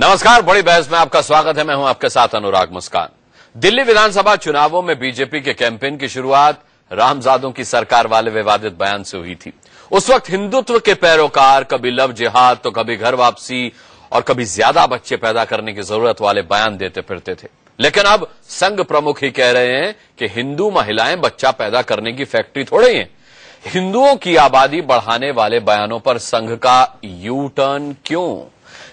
नमस्कार, बड़ी बहस में आपका स्वागत है। मैं हूं आपके साथ अनुराग मुस्कान। दिल्ली विधानसभा चुनावों में बीजेपी के कैंपेन की शुरुआत रामजादों की सरकार वाले विवादित बयान से हुई थी। उस वक्त हिंदुत्व के पैरोकार कभी लव जिहाद तो कभी घर वापसी और कभी ज्यादा बच्चे पैदा करने की जरूरत वाले बयान देते फिरते थे। लेकिन अब संघ प्रमुख ही कह रहे हैं कि हिंदू महिलाएं बच्चा पैदा करने की फैक्ट्री थोड़ी हैं। हिंदुओं की आबादी बढ़ाने वाले बयानों पर संघ का यू टर्न क्यों?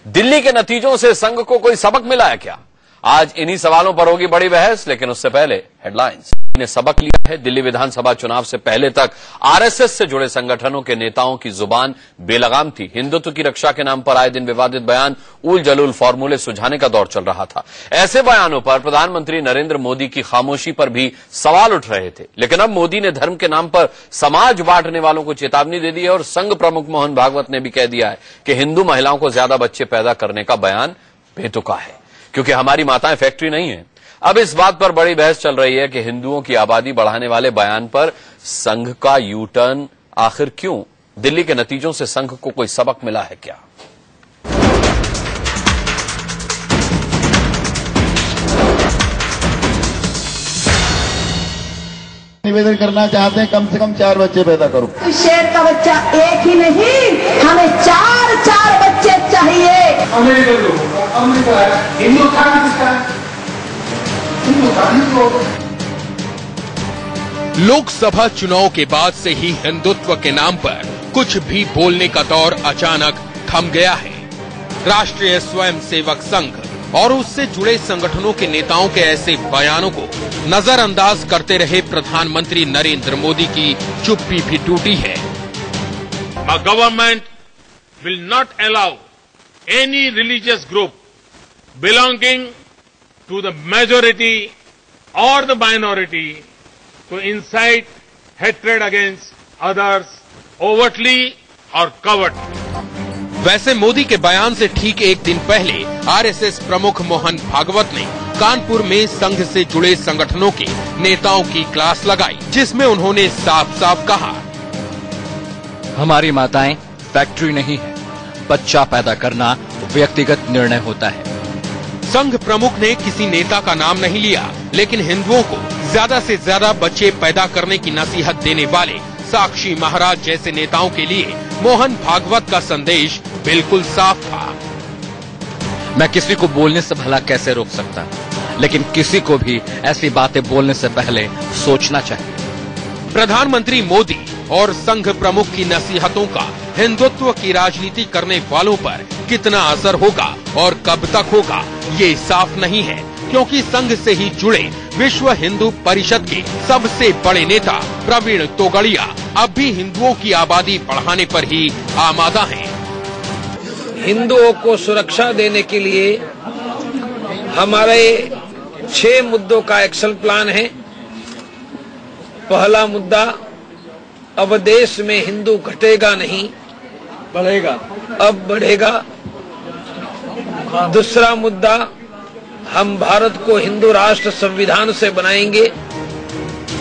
दिल्ली के नतीजों से संघ को कोई सबक मिला है क्या? आज इन्हीं सवालों पर होगी बड़ी बहस, लेकिन उससे पहले हेडलाइंस। ने सबक लिया है। दिल्ली विधानसभा चुनाव से पहले तक आरएसएस से जुड़े संगठनों के नेताओं की जुबान बेलगाम थी। हिंदुत्व की रक्षा के नाम पर आए दिन विवादित बयान, उल जलूल फॉर्मूले सुझाने का दौर चल रहा था। ऐसे बयानों पर प्रधानमंत्री नरेंद्र मोदी की खामोशी पर भी सवाल उठ रहे थे। लेकिन अब मोदी ने धर्म के नाम पर समाज बांटने वालों को चेतावनी दे दी है और संघ प्रमुख मोहन भागवत ने भी कह दिया है कि हिंदू महिलाओं को ज्यादा बच्चे पैदा करने का बयान बेतुका है, क्योंकि हमारी माताएं फैक्ट्री नहीं है। अब इस बात पर बड़ी बहस चल रही है कि हिंदुओं की आबादी बढ़ाने वाले बयान पर संघ का यू टर्न आखिर क्यों? दिल्ली के नतीजों से संघ को कोई सबक मिला है क्या? निवेदन करना चाहते हैं कम से कम 4 बच्चे पैदा करो। शेर का बच्चा एक ही नहीं, हमें 4 बच्चे चाहिए। अमेरिका है, हिंदुस्तान लोकसभा चुनाव के बाद से ही हिंदुत्व के नाम पर कुछ भी बोलने का दौर अचानक थम गया है। राष्ट्रीय स्वयंसेवक संघ और उससे जुड़े संगठनों के नेताओं के ऐसे बयानों को नजरअंदाज करते रहे प्रधानमंत्री नरेंद्र मोदी की चुप्पी भी टूटी है। A government will not allow any religious group belonging to the majority or the minority to incite hatred against others overtly or covertly. वैसे मोदी के बयान से ठीक एक दिन पहले आरएसएस प्रमुख मोहन भागवत ने कानपुर में संघ से जुड़े संगठनों के नेताओं की क्लास लगाई, जिसमें उन्होंने साफ साफ कहा, हमारी माताएं फैक्ट्री नहीं है, बच्चा पैदा करना व्यक्तिगत निर्णय होता है। संघ प्रमुख ने किसी नेता का नाम नहीं लिया, लेकिन हिंदुओं को ज्यादा से ज्यादा बच्चे पैदा करने की नसीहत देने वाले साक्षी महाराज जैसे नेताओं के लिए मोहन भागवत का संदेश बिल्कुल साफ था। मैं किसी को बोलने से भला कैसे रोक सकता, लेकिन किसी को भी ऐसी बातें बोलने से पहले सोचना चाहिए। प्रधानमंत्री मोदी और संघ प्रमुख की नसीहतों का हिंदुत्व की राजनीति करने वालों पर कितना असर होगा और कब तक होगा, ये साफ नहीं है, क्योंकि संघ से ही जुड़े विश्व हिंदू परिषद के सबसे बड़े नेता प्रवीण तोगड़िया अब भी हिंदुओं की आबादी बढ़ाने पर ही आमादा हैं। हिंदुओं को सुरक्षा देने के लिए हमारे 6 मुद्दों का एक्शन प्लान है। पहला मुद्दा, अब देश में हिंदू घटेगा नहीं, बढ़ेगा, अब बढ़ेगा। दूसरा मुद्दा, हम भारत को हिंदू राष्ट्र संविधान से बनाएंगे।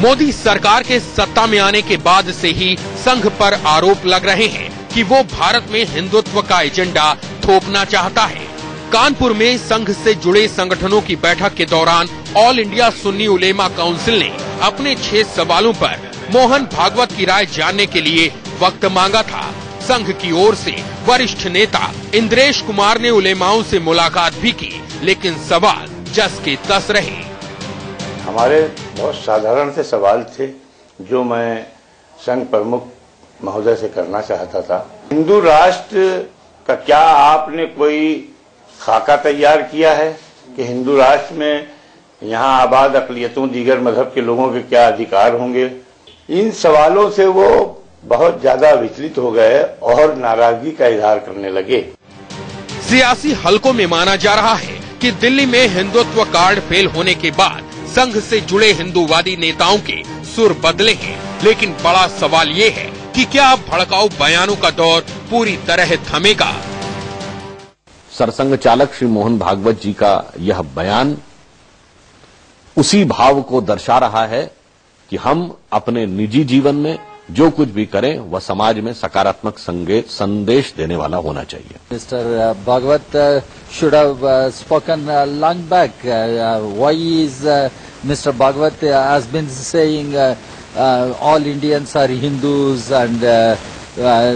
मोदी सरकार के सत्ता में आने के बाद से ही संघ पर आरोप लग रहे हैं कि वो भारत में हिंदुत्व का एजेंडा थोपना चाहता है। कानपुर में संघ से जुड़े संगठनों की बैठक के दौरान ऑल इंडिया सुन्नी उलेमा काउंसिल ने अपने 6 सवालों पर मोहन भागवत की राय जानने के लिए वक्त मांगा था। संघ की ओर से वरिष्ठ नेता इंद्रेश कुमार ने उलेमाओं से मुलाकात भी की, लेकिन सवाल जस के तस रहे। हमारे बहुत साधारण से सवाल थे जो मैं संघ प्रमुख महोदय से करना चाहता था। हिंदू राष्ट्र का क्या आपने कोई खाका तैयार किया है कि हिंदू राष्ट्र में यहाँ आबाद अक़लियतों, दीगर मजहब के लोगों के क्या अधिकार होंगे? इन सवालों से वो बहुत ज्यादा विचलित हो गए और नाराजगी का इजहार करने लगे। सियासी हलकों में माना जा रहा है कि दिल्ली में हिंदुत्व कार्ड फेल होने के बाद संघ से जुड़े हिंदूवादी नेताओं के सुर बदले हैं, लेकिन बड़ा सवाल ये है कि क्या अब भड़काऊ बयानों का दौर पूरी तरह थमेगा? सरसंघ चालक श्री मोहन भागवत जी का यह बयान उसी भाव को दर्शा रहा है कि हम अपने निजी जीवन में जो कुछ भी करें वह समाज में सकारात्मक संदेश देने वाला होना चाहिए। Mr Bhagwat should have spoken long back. Why is Mr. Bhagwat has been saying all Indians are Hindus and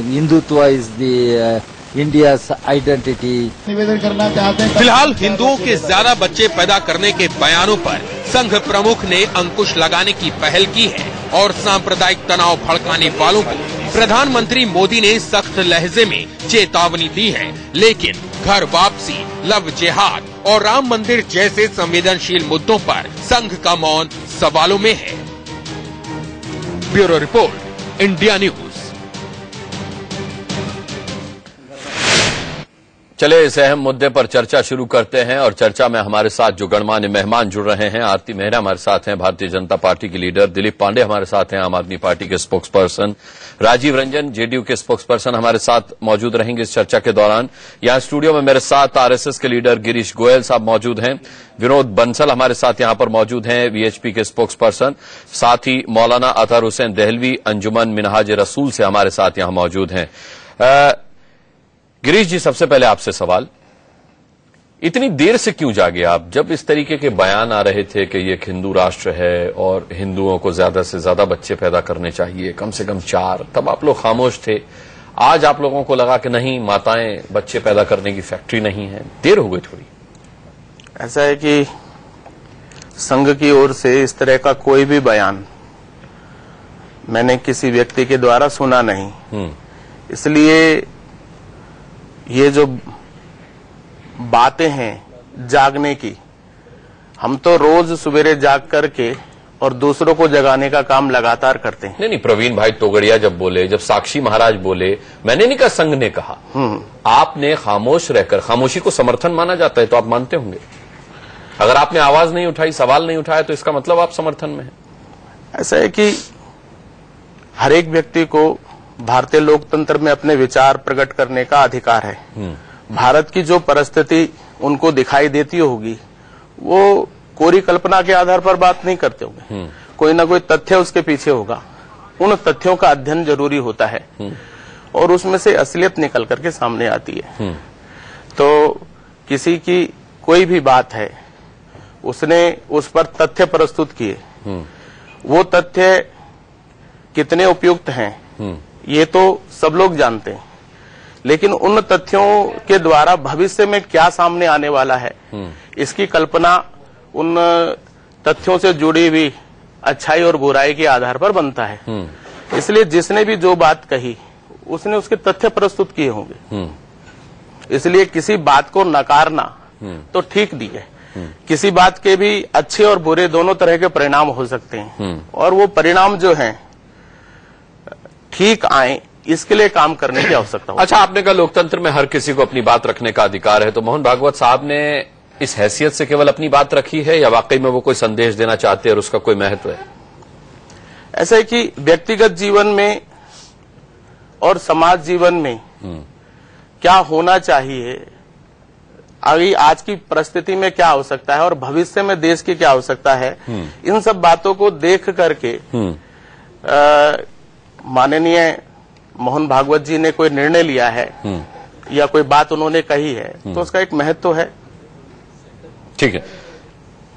Hindutva is the India's identity. निवेदन करना चाहते हैं। फिलहाल हिंदुओं के ज्यादा बच्चे पैदा करने के बयानों पर संघ प्रमुख ने अंकुश लगाने की पहल की है और सांप्रदायिक तनाव भड़काने वालों को प्रधानमंत्री मोदी ने सख्त लहजे में चेतावनी दी है, लेकिन घर वापसी, लव जिहाद और राम मंदिर जैसे संवेदनशील मुद्दों पर संघ का मौन सवालों में है। Bureau report, India news. चले इस अहम मुद्दे पर चर्चा शुरू करते हैं और चर्चा में हमारे साथ जो गणमान्य मेहमान जुड़ रहे हैं। आरती मेहरा हमारे साथ हैं, भारतीय जनता पार्टी की लीडर। दिलीप पांडे हमारे साथ हैं, आम आदमी पार्टी के स्पोक्स पर्सन। राजीव रंजन जेडीयू के स्पोक्स पर्सन हमारे साथ मौजूद रहेंगे इस चर्चा के दौरान। यहां स्टूडियो में मेरे साथ आरएसएस के लीडर गिरीश गोयल साहब मौजूद हैं। विनोद बंसल हमारे साथ यहां पर मौजूद हैं, वीएचपी के स्पोक्स पर्सन। साथ ही मौलाना अतहर हुसैन दहलवी अंजुमन मिनहाज रसूल से हमारे साथ यहां मौजूद हैं। गिरीश जी, सबसे पहले आपसे सवाल, इतनी देर से क्यों जागे आप? जब इस तरीके के बयान आ रहे थे कि ये एक हिंदू राष्ट्र है और हिंदुओं को ज्यादा से ज्यादा बच्चे पैदा करने चाहिए, कम से कम 4, तब आप लोग खामोश थे। आज आप लोगों को लगा कि नहीं, माताएं बच्चे पैदा करने की फैक्ट्री नहीं है, देर हो गई थोड़ी। ऐसा है कि संघ की ओर से इस तरह का कोई भी बयान मैंने किसी व्यक्ति के द्वारा सुना नहीं, इसलिए ये जो बातें हैं जागने की, हम तो रोज सवेरे जाग करके और दूसरों को जगाने का काम लगातार करते हैं। नहीं, प्रवीण भाई तोगड़िया जब बोले, जब साक्षी महाराज बोले, मैंने नहीं कहा, संघ ने कहा। आपने खामोश रहकर, खामोशी को समर्थन माना जाता है तो आप मानते होंगे। अगर आपने आवाज नहीं उठाई, सवाल नहीं उठाया, तो इसका मतलब आप समर्थन में हैं। ऐसा है कि हर एक व्यक्ति को भारतीय लोकतंत्र में अपने विचार प्रकट करने का अधिकार है। भारत की जो परिस्थिति उनको दिखाई देती होगी, वो कोरी कल्पना के आधार पर बात नहीं करते होंगे, कोई ना कोई तथ्य उसके पीछे होगा। उन तथ्यों का अध्ययन जरूरी होता है और उसमें से असलियत निकल करके सामने आती है। तो किसी की कोई भी बात है, उसने उस पर तथ्य प्रस्तुत किए, वो तथ्य कितने उपयुक्त हैं ये तो सब लोग जानते हैं, लेकिन उन तथ्यों के द्वारा भविष्य में क्या सामने आने वाला है, इसकी कल्पना उन तथ्यों से जुड़ी हुई अच्छाई और बुराई के आधार पर बनता है। इसलिए जिसने भी जो बात कही, उसने उसके तथ्य प्रस्तुत किए होंगे। इसलिए किसी बात को नकारना तो ठीक नहीं है। किसी बात के भी अच्छे और बुरे दोनों तरह के परिणाम हो सकते हैं, और वो परिणाम जो हैं ठीक आए, इसके लिए काम करने की आवश्यकता है। अच्छा, आपने कहा लोकतंत्र में हर किसी को अपनी बात रखने का अधिकार है, तो मोहन भागवत साहब ने इस हैसियत से केवल अपनी बात रखी है या वाकई में वो कोई संदेश देना चाहते हैं और उसका कोई महत्व है? ऐसा है कि व्यक्तिगत जीवन में और समाज जीवन में क्या होना चाहिए, अभी आज की परिस्थिति में क्या आवश्यकता है और भविष्य में देश की क्या आवश्यकता है, इन सब बातों को देख करके माननीय मोहन भागवत जी ने कोई निर्णय लिया है या कोई बात उन्होंने कही है, तो उसका एक महत्व है। ठीक है।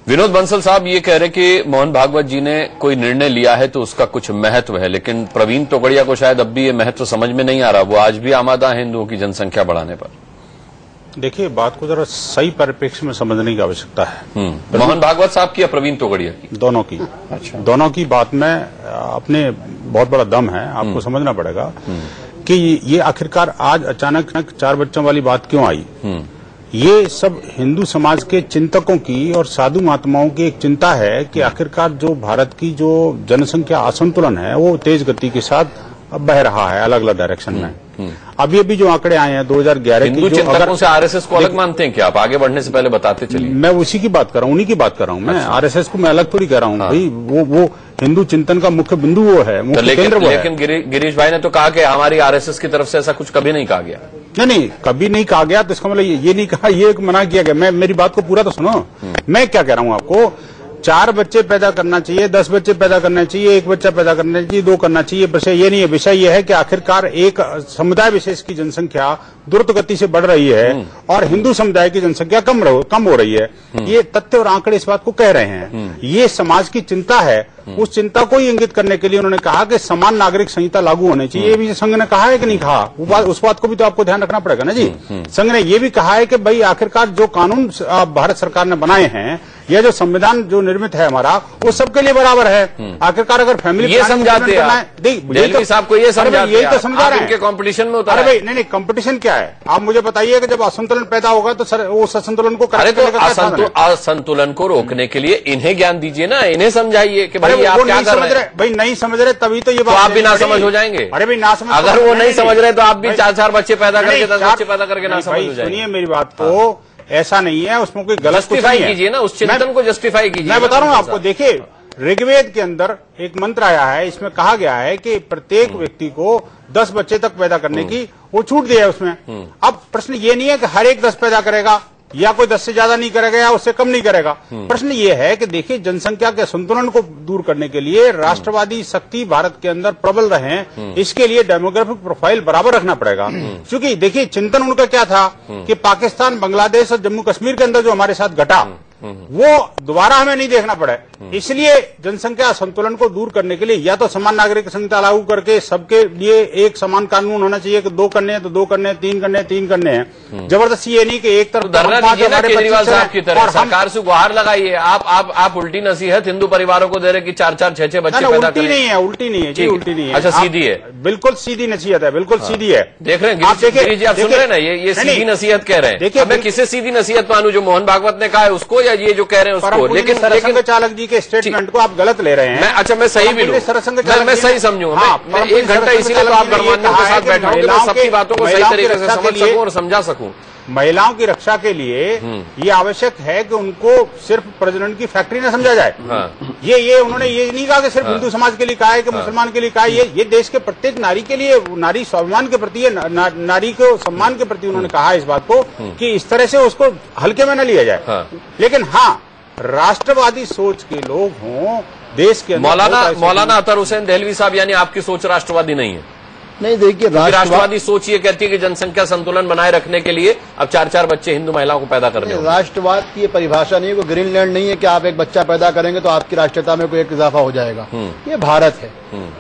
विनोद बंसल साहब ये कह रहे कि मोहन भागवत जी ने कोई निर्णय लिया है तो उसका कुछ महत्व है, लेकिन प्रवीण तोगड़िया को शायद अब भी ये महत्व समझ में नहीं आ रहा। वो आज भी आमादा है हिंदुओं की जनसंख्या बढ़ाने पर। देखिए, बात को जरा सही परिप्रेक्ष्य में समझने की आवश्यकता है। मोहन भागवत साहब की या प्रवीण तोगड़िया की? दोनों की। अच्छा। दोनों की बात में अपने बहुत बड़ा दम है, आपको समझना पड़ेगा कि ये आखिरकार आज अचानक 4 बच्चों वाली बात क्यों आई। ये सब हिंदू समाज के चिंतकों की और साधु महात्माओं की एक चिंता है कि आखिरकार जो भारत की जो जनसंख्या असंतुलन है वो तेज गति के साथ अब बह रहा है अलग अलग डायरेक्शन में। अभी अभी जो आंकड़े आए हैं 2011 की, हिंदू चिंतकों से आरएसएस को अलग मानते हैं क्या आप? आगे बढ़ने से पहले बताते चलिए। मैं उसी की बात कर रहा हूँ, उन्हीं की बात कर रहा हूँ। मैं आरएसएस को मैं अलग थोड़ी कह रहा हूँ। भाई वो हिंदू चिंतन का मुख्य बिंदु वो है, मुख्य केंद्र वो है। लेकिन गिरीश भाई ने तो कहा कि हमारी आरएसएस की तरफ से ऐसा कुछ कभी नहीं कहा गया। नहीं, कभी नहीं कहा गया, तो इसका मतलब ये नहीं कहा, ये मना किया गया। मेरी बात को पूरा तो सुनो। मैं क्या कह रहा हूँ आपको 4 बच्चे पैदा करना चाहिए, 10 बच्चे पैदा करना चाहिए, 1 बच्चा पैदा करना चाहिए, 2 करना चाहिए, विषय ये नहीं है। विषय ये है कि आखिरकार एक समुदाय विशेष की जनसंख्या द्रुत गति से बढ़ रही है और हिंदू समुदाय की जनसंख्या कम हो रही है। ये तथ्य और आंकड़े इस बात को कह रहे हैं। ये समाज की चिंता है, उस चिंता को ही इंगित करने के लिए उन्होंने कहा कि समान नागरिक संहिता लागू होनी चाहिए। ये भी संघ ने कहा है कि नहीं कहा, उस बात को भी तो आपको ध्यान रखना पड़ेगा ना जी। संघ ने ये भी कहा है कि भाई आखिरकार जो कानून भारत सरकार ने बनाए हैं या जो संविधान जो निर्मित है हमारा, वो सबके लिए बराबर है। आखिरकार अगर फैमिली ये समझाते हैं साहब को, ये समझाते यही तो समझा रहे हैं। कंपटीशन में उतारा। अरे भाई नहीं, कंपटीशन क्या है आप मुझे बताइए कि जब असंतुलन पैदा होगा तो सर उस असंतुलन को असंतुलन को रोकने के लिए इन्हें ज्ञान दीजिए ना, इन्हें समझाइए कि भाई आप क्या कर रहे हैं। भाई नहीं समझ रहे तभी तो ये बात, आप भी ना समझ हो जाएंगे। अरे भाई ना समझ, अगर वो नहीं समझ रहे तो आप भी 4-4 बच्चे पैदा करके 10 बच्चे पैदा करके ना समझ हो जाएंगे। सुनिए मेरी बात को, ऐसा नहीं है, उसमें कोई गलत जस्टिफाई कीजिए ना, उस चिंतन को जस्टिफाई कीजिए। मैं बता रहा हूँ आपको, देखिए ऋग्वेद के अंदर एक मंत्र आया है, इसमें कहा गया है कि प्रत्येक व्यक्ति को 10 बच्चे तक पैदा करने की वो छूट दिया है उसमें। अब प्रश्न ये नहीं है कि हर एक 10 पैदा करेगा या कोई 10 से ज्यादा नहीं करेगा या उससे कम नहीं करेगा। प्रश्न ये है कि देखिए जनसंख्या के संतुलन को दूर करने के लिए राष्ट्रवादी शक्ति भारत के अंदर प्रबल रहे, इसके लिए डेमोग्राफिक प्रोफाइल बराबर रखना पड़ेगा। क्योंकि देखिए चिंतन उनका क्या था कि पाकिस्तान, बांग्लादेश और जम्मू कश्मीर के अंदर जो हमारे साथ घटा वो दोबारा हमें नहीं देखना पड़े, इसलिए जनसंख्या संतुलन को दूर करने के लिए या तो समान नागरिक संहिता लागू करके सबके लिए एक समान कानून होना चाहिए कि 2 करने हैं तो 2 करने हैं, 3 करने हैं 3 करने हैं। जबरदस्ती ये नहीं कि एक तरफ धरना दीजिए ना केजरीवाल साहब की तरह, सरकार से गुहार लगाइए। आप उल्टी नसीहत हिंदू परिवारों को दे रहे कि 4-4, 6-6 बच्चे पैदा करें। उल्टी नहीं है, उल्टी नहीं है जी, उल्टी नहीं है। अच्छा सीधी है, बिल्कुल सीधी नसीहत है, बिल्कुल सीधी है। देख रहे हैं आप सुन रहे हैं ना, ये सीधी नसीहत कह रहे हैं। देखिए मैं किसे सीधी नसीहत मानूं, जो मोहन भागवत ने कहा है उसको या ये जो कह रहे हैं उसको? लेकिन सरसंघ चालक जी के स्टेटमेंट को आप गलत ले रहे हैं। अच्छा मैं सही भी लूं, मैं सही समझूंगा। मैं 1 घंटा इसीलिए तो आप गणमान्यों के साथ बैठा हूं कि मैं सबकी बातों को सही तरीके से समझ सकूं और समझा सकूं। महिलाओं की रक्षा के लिए ये आवश्यक है कि उनको सिर्फ प्रजनन की फैक्ट्री न समझा जाए। ये उन्होंने ये नहीं कहा कि सिर्फ हिंदू समाज के लिए कहा है कि मुसलमान के लिए कहा है, ये देश के प्रत्येक नारी के लिए, नारी स्वाभिमान के प्रति, नारी को सम्मान के प्रति उन्होंने कहा इस बात को कि इस तरह से उसको हल्के में न लिया जाए। लेकिन हाँ, राष्ट्रवादी सोच के लोग हों देश के अंदर। मौलाना अतर हुसैन देहलवी साहब, यानी आपकी सोच राष्ट्रवादी नहीं है? नहीं, देखिए राष्ट्रवादी सोच ये कहती है कि जनसंख्या संतुलन बनाए रखने के लिए अब 4-4 बच्चे हिंदू महिलाओं को पैदा करने होंगे। राष्ट्रवाद की ये परिभाषा नहीं है, कोई ग्रीनलैंड नहीं है कि आप एक बच्चा पैदा करेंगे तो आपकी राष्ट्रीयता में कोई एक इजाफा हो जाएगा। ये भारत है।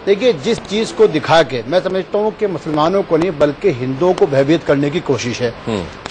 देखिए जिस चीज को दिखा के मैं समझता हूँ कि मुसलमानों को नहीं बल्कि हिंदुओं को भयभीत करने की कोशिश है।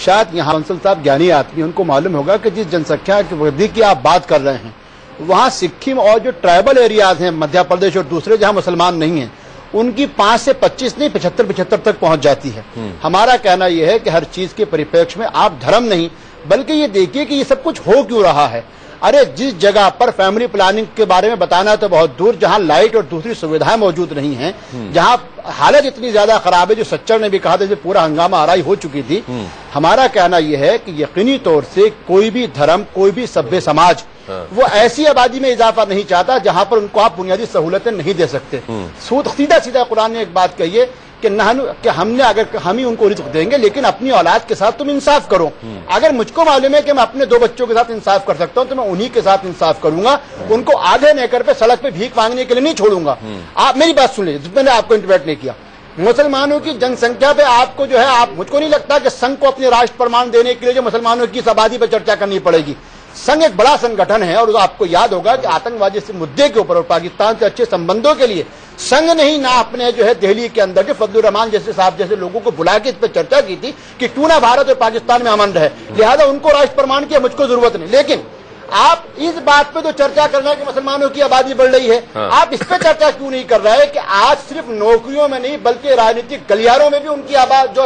शायद यहाँ बंसल साहब ज्ञानी आदमी, उनको मालूम होगा कि जिस जनसंख्या की वृद्धि की आप बात कर रहे हैं वहाँ सिक्किम और जो ट्राइबल एरियाज हैं मध्य प्रदेश और दूसरे जहाँ मुसलमान नहीं है उनकी 5 से 25 नहीं 75 तक पहुंच जाती है। हमारा कहना यह है कि हर चीज के परिप्रेक्ष्य में आप धर्म नहीं बल्कि ये देखिए कि ये सब कुछ हो क्यों रहा है। अरे जिस जगह पर फैमिली प्लानिंग के बारे में बताना तो बहुत दूर, जहां लाइट और दूसरी सुविधाएं मौजूद नहीं हैं, जहां हालत इतनी ज्यादा खराब है, जो सच्चर ने भी कहा था जैसे पूरा हंगामा आराई हो चुकी थी। हमारा कहना यह है कि यकीनी तौर से कोई भी धर्म, कोई भी सभ्य समाज वो ऐसी आबादी में इजाफा नहीं चाहता जहां पर उनको आप बुनियादी सहूलतें नहीं दे सकते। सीधा सीधा कुरान ने एक बात कही है कि हमने अगर हम ही उनको रिज़्क़ देंगे लेकिन अपनी औलाद के साथ तुम इंसाफ करो। अगर मुझको मालूम है कि मैं अपने 2 बच्चों के साथ इंसाफ कर सकता हूं तो मैं उन्हीं के साथ इंसाफ करूंगा, उनको आधे नेकर पे सड़क पे भीख मांगने के लिए नहीं छोड़ूंगा। आप मेरी बात सुन लीजिए, मैंने आपको इंटरवेट नहीं किया। मुसलमानों की जनसंख्या पे आपको जो है, आप मुझको नहीं लगता कि संघ को अपने राष्ट्र प्रमाण देने के लिए जो मुसलमानों की इस आबादी पर चर्चा करनी पड़ेगी। संघ एक बड़ा संगठन है और आपको याद होगा कि आतंकवादी से मुद्दे के ऊपर और पाकिस्तान से अच्छे संबंधों के लिए संघ ने ही ना अपने जो है दिल्ली के अंदर के फजलुर रहमान जैसे साहब जैसे लोगों को बुला के इस पर चर्चा की थी कि क्यों ना भारत और पाकिस्तान में अमन रहे, लिहाजा उनको राष्ट्र प्रमाण की मुझको जरूरत नहीं। लेकिन आप इस बात पे तो चर्चा कर रहे हैं कि मुसलमानों की आबादी बढ़ रही है, आप इस पे चर्चा क्यों नहीं कर रहे हैं कि आज सिर्फ नौकरियों में नहीं बल्कि राजनीतिक गलियारों में भी उनकी आबाद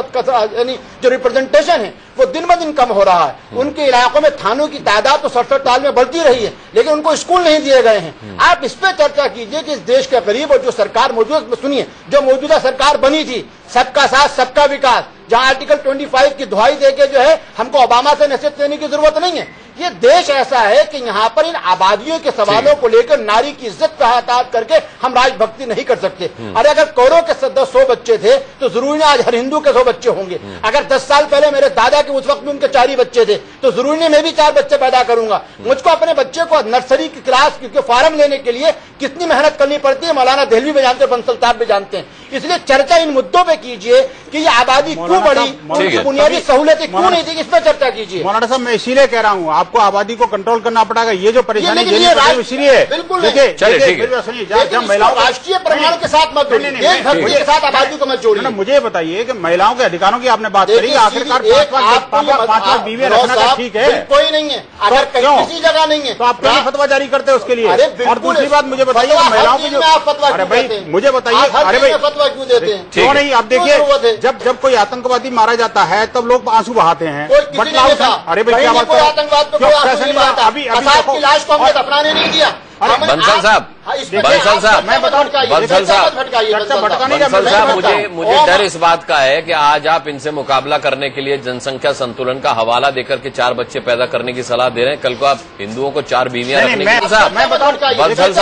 यानी जो रिप्रेजेंटेशन है वो दिन ब दिन कम हो रहा है। उनके इलाकों में थानों की तादाद तो 67 साल में बढ़ती रही है लेकिन उनको स्कूल नहीं दिए गए हैं। आप इस पे चर्चा कीजिए कि इस देश के करीब और जो सरकार मौजूद, सुनिए, जो मौजूदा सरकार बनी थी सबका साथ सबका विकास, जहां आर्टिकल 25 की दुहाई देके जो है हमको ओबामा से नसीहत लेने की जरूरत नहीं है। ये देश ऐसा है कि यहाँ पर इन आबादियों के सवालों को लेकर नारी की इज्जत का हताहत करके हम राजभक्ति नहीं कर सकते। अरे अगर कौरों के 100 बच्चे थे तो जरूरी ना आज हर हिंदू के 100 बच्चे होंगे। अगर 10 साल पहले मेरे दादा की कि उस वक्त में उनके 4 ही बच्चे थे, तो जरूरी नहीं मैं भी 4 बच्चे पैदा करूंगा। मुझको अपने बच्चे को नर्सरी की क्लास के फॉर्म लेने के लिए कितनी मेहनत करनी पड़ती है, मौलाना दहलवी भी जानते हैं, बंसल साहब भी जानते हैं। इसलिए चर्चा इन मुद्दों पे कीजिए कि ये आबादी क्यों बढ़ी, उनकी बुनियादी सहूलियतें क्यों नहीं थी, इस पर चर्चा कीजिए। मौलाना साहब, मैं इसीलिए कह रहा हूँ आपको आबादी को कंट्रोल करना पड़ेगा। ये जो परेशानी इसीलिए बिल्कुल जब महिलाओं राष्ट्रीय प्रमाण के साथ मत जोड़िए, देशभक्ति के साथ आबादी को मत जोड़िए। मुझे बताइए कि महिलाओं के अधिकारों की आपने बात करी, आखिरकार 5 बीवियां रखना ठीक है, कोई नहीं है, अगर किसी जगह नहीं है तो आप क्यों फतवा जारी करते हैं उसके लिए? और दूसरी बात मुझे बताइए, महिलाओं की जो अरे भाई मुझे बताइए, अरे भाई फतवा क्यों देते हैं? क्यों नहीं? आप देखिए, जब कोई आतंकवादी मारा जाता है तब लोग आंसू बहाते हैं। अरे भाई क्या बात है, अभी की लाश को हमने दफनाने नहीं दिया। बंसल साहब, बंसल साहब, बंसल साहब, मुझे डर इस बात का है कि आज आप इनसे मुकाबला करने के लिए जनसंख्या संतुलन का हवाला देकर के 4 बच्चे पैदा करने की सलाह दे रहे हैं, कल को आप हिंदुओं को 4 बीवियां रखने की। बंसल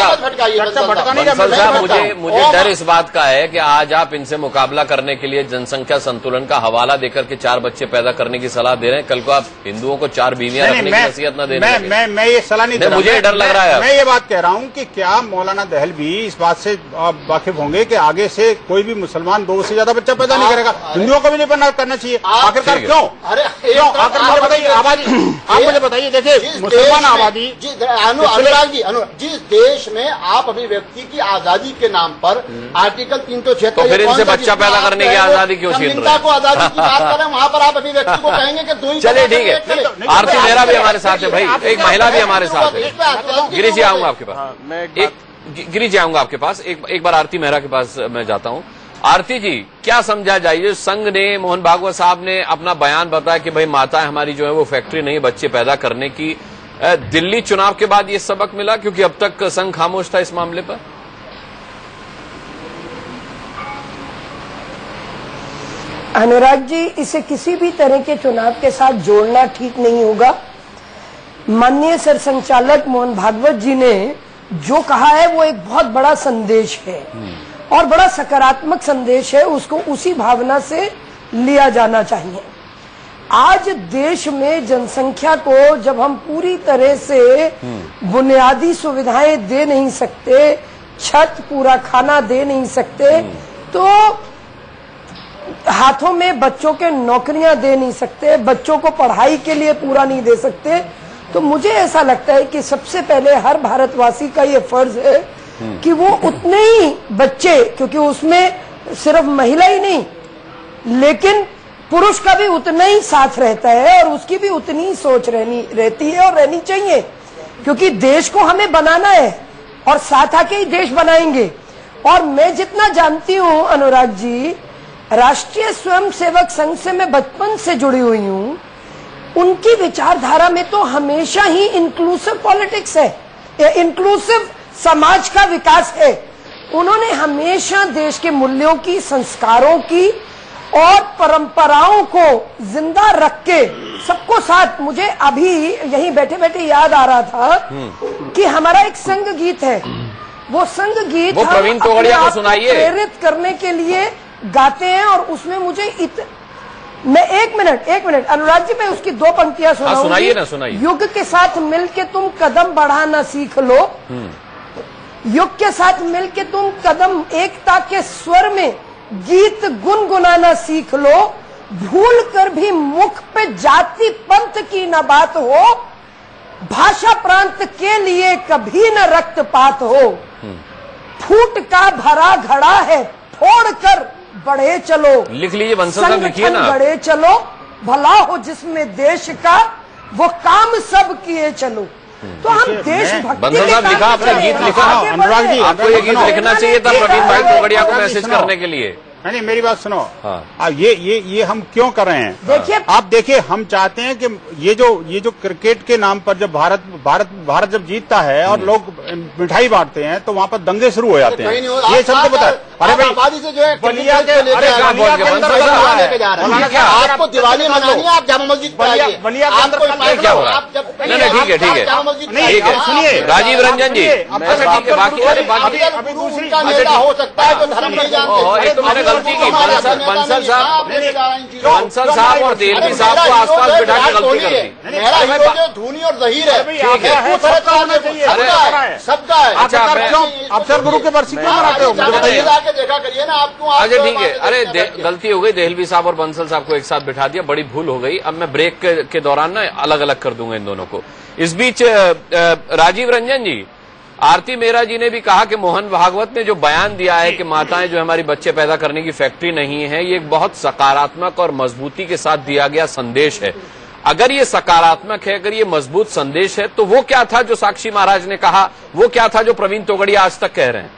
साहब, मुझे डर इस बात का है कि आज आप इनसे मुकाबला करने के लिए जनसंख्या संतुलन का हवाला देकर के 4 बच्चे पैदा करने की सलाह दे रहे हैं, कल को आप हिंदुओं को 4 बीवियां रखने की नसीहत न देने। मैं ये सलाह नहीं, मुझे डर लग रहा है। मैं ये बात कह रहा हूं कि क्या मौलाना दहलवी इस बात से वाकिफ होंगे कि आगे से कोई भी मुसलमान 2 से ज्यादा बच्चा पैदा नहीं करेगा, हिंदुओं को भी नहीं करना चाहिए? आखिरकार क्यों? आखिर मुझे बताइए, आबादी आप मुझे बताइए, देखिए मुसलमान आबादी, अनुराग जी, जिस देश में आप अभिव्यक्ति की आजादी के नाम पर आर्टिकल 376 तो फिर इनसे बच्चा पैदा करने की आजादी क्यों छीन रहे हैं? को आजादी की बात कर रहे हैं, वहां पर आप अभिव्यक्ति को कहेंगे कि 2 ही। चलिए ठीक है, आरती मेहरा भी हमारे साथ है भाई, एक महिला भी हमारे साथ है। गिरीश जी आऊंगा आपके पास, गिरीश जी आऊंगा आपके पास, एक बार आरती मेहरा के पास मैं जाता हूं। आरती जी, क्या समझा जाए? संघ ने, मोहन भागवत साहब ने अपना बयान बताया कि भाई माताएं हमारी जो है वो फैक्ट्री नहीं बच्चे पैदा करने की। दिल्ली चुनाव के बाद ये सबक मिला, क्योंकि अब तक संघ खामोश था इस मामले पर। अनुराग जी, इसे किसी भी तरह के चुनाव के साथ जोड़ना ठीक नहीं होगा। माननीय सरसंघचालक मोहन भागवत जी ने जो कहा है वो एक बहुत बड़ा संदेश है और बड़ा सकारात्मक संदेश है, उसको उसी भावना से लिया जाना चाहिए। आज देश में जनसंख्या को जब हम पूरी तरह से बुनियादी सुविधाएं दे नहीं सकते, छत पूरा खाना दे नहीं सकते, तो हाथों में बच्चों के नौकरियां दे नहीं सकते, बच्चों को पढ़ाई के लिए पूरा नहीं दे सकते, तो मुझे ऐसा लगता है कि सबसे पहले हर भारतवासी का ये फर्ज है कि वो उतने ही बच्चे, क्योंकि उसमें सिर्फ महिला ही नहीं लेकिन पुरुष का भी उतना ही साथ रहता है और उसकी भी उतनी ही सोच रहती है और रहनी चाहिए, क्योंकि देश को हमें बनाना है और साथ आके ही देश बनाएंगे। और मैं जितना जानती हूँ अनुराग जी, राष्ट्रीय स्वयंसेवक संघ से मैं बचपन से जुड़ी हुई हूँ, उनकी विचारधारा में तो हमेशा ही इंक्लूसिव पॉलिटिक्स है, इंक्लूसिव समाज का विकास है। उन्होंने हमेशा देश के मूल्यों की, संस्कारों की और परंपराओं को जिंदा रख के सबको साथ। मुझे अभी यहीं बैठे बैठे याद आ रहा था कि हमारा एक संघ गीत है, वो संघ गीत वो प्रवीण तोगड़िया को सुनाइए, प्रेरित करने के लिए गाते हैं। और उसमें मुझे मैं एक मिनट अनुराग जी, मैं उसकी 2 पंक्तियां सुनाऊंगी। सुनाइए ना, सुनाइए। युग के साथ मिलके तुम कदम बढ़ाना सीख लो, युग के साथ मिलके तुम कदम एकता के स्वर में गीत गुनगुनाना सीख लो, भूल कर भी मुख पे जाति पंथ की न बात हो, भाषा प्रांत के लिए कभी न रक्तपात हो, फूट का भरा घड़ा है फोड़ कर बढ़े चलो। लिख लीजिए बंसल साहब, लिखिए ना। बढ़े चलो, भला हो जिसमें देश का, वो काम सब किए चलो। तो हम देशभक्ति बंसल साहब लिखा, आपने गीत लिखा। अनुराग जी, आपको ये गीत लिखना चाहिए था प्रवीण भाई तोगड़िया को मैसेज करने के लिए। नहीं, मेरी बात सुनो। हाँ। ये हम क्यों कर रहे हैं? देखिए, आप देखिए, हम चाहते हैं कि ये जो क्रिकेट के नाम पर जब भारत जब जीतता है और लोग मिठाई बांटते हैं तो वहाँ पर दंगे शुरू हो जाते हैं। ये सब तो पता है। अरे भाई, बलिया के आपको दिवाली मनानी है, आप जामा मस्जिद पर आइए। बलिया क्या हो रहा है? ठीक है, सुनिए राजीव रंजन जी, अभी दूसरी नेता हो सकता है जो धर्म नहीं जानते। गलती की बंसल साहब और देलवी साहब को आसपास बिठा के गलती कर दी। मेरा हीरो जो धूनी और जहीर है, सबका है। अच्छा, अफसर गुरु के बरसी क्यों मनाते हो? मुझे बताइए। देखा करिए ना आप क्यों। अच्छा ठीक है, अरे गलती हो गई, देहलवी साहब और बंसल साहब को एक साथ बिठा दिया, बड़ी भूल हो गई। अब मैं ब्रेक के दौरान ना अलग अलग कर दूंगा इन दोनों को। इस बीच राजीव रंजन जी, आरती मेहरा जी ने भी कहा कि मोहन भागवत ने जो बयान दिया है कि माताएं जो हमारी बच्चे पैदा करने की फैक्ट्री नहीं है, ये एक बहुत सकारात्मक और मजबूती के साथ दिया गया संदेश है। अगर ये सकारात्मक है, अगर ये मजबूत संदेश है, तो वो क्या था जो साक्षी महाराज ने कहा, वो क्या था जो प्रवीण तोगड़िया आज तक कह रहे हैं?